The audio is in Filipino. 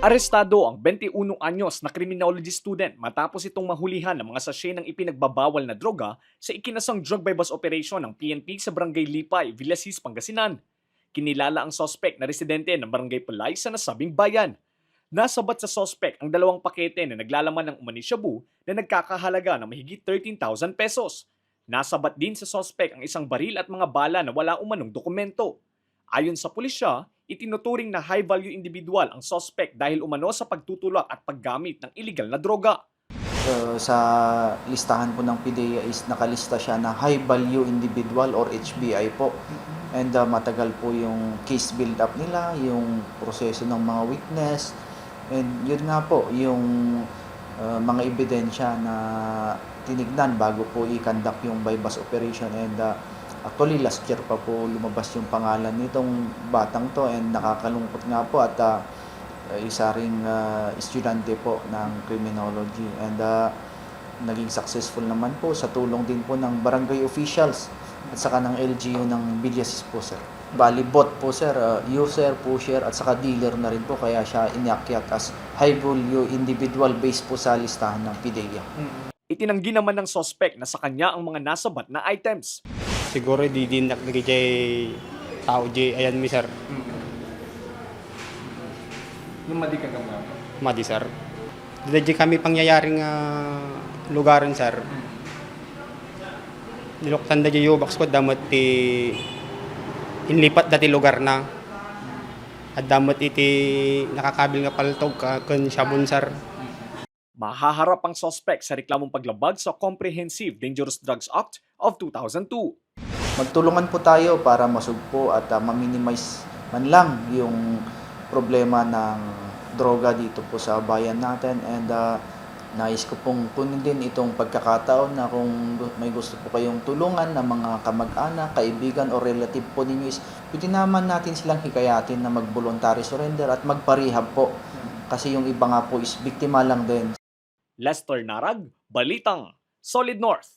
Arestado ang 21 anyos na criminology student matapos itong mahulihan ng mga sachet ng ipinagbabawal na droga sa ikinasang drug by bus operation ng PNP sa Barangay Lipay, Villasis, Pangasinan. Kinilala ang sospek na residente ng Barangay Palay sa nasabing bayan. Nasabat sa sospek ang 2 pakete na naglalaman ng umani shabu na nagkakahalaga ng mahigit 13,000 pesos. Nasabat din sa sospek ang isang baril at mga bala na wala umanong dokumento. Ayon sa pulisya, itinuturing na high-value individual ang suspect dahil umano sa pagtutulak at paggamit ng illegal na droga. Sa listahan po ng PIDEA is nakalista siya na high value individual or HBI po. And matagal po yung case build up nila, yung proseso ng mga witness. And yun nga po, yung mga ebidensya na tinignan bago po i-conduct yung bypass operation. And actually last year pa po lumabas yung pangalan nitong batang to, and nakakalungkot nga po at isa ring estudyante po ng criminology, and naging successful naman po sa tulong din po ng barangay officials at saka ng LGU ng Villasis po, sir. Bali bot po, sir, user, pusher at saka dealer na rin po, kaya siya inakyat as high value individual based po sa listahan ng PIDEA. Itinanggi naman ng suspect na sa kanya ang mga nasabat na items. Siguro di din naglagay tao di ayan mi sir. Yung madi ka gamang? Madi sir. Di kami pangyayaring lugaran sir. Niluktan da yung box ko damat ti inlipat dati lugar na. At damat iti nakakabil nga paltog kun sabon sir. Mahaharap ang suspect sa reklamong paglabag sa Comprehensive Dangerous Drugs Act of 2002. Magtulungan po tayo para masugpo at ma-minimize man lang yung problema ng droga dito po sa bayan natin. And nais ko pong kunin din itong pagkakataon na kung may gusto po kayong tulungan ng mga kamag-anak, kaibigan o relative po ninyo, is pwede naman natin silang hikayatin na mag-voluntary surrender at magparehab po. Kasi yung iba nga po is biktima lang din. Lester Narag, Balitang, Solid North.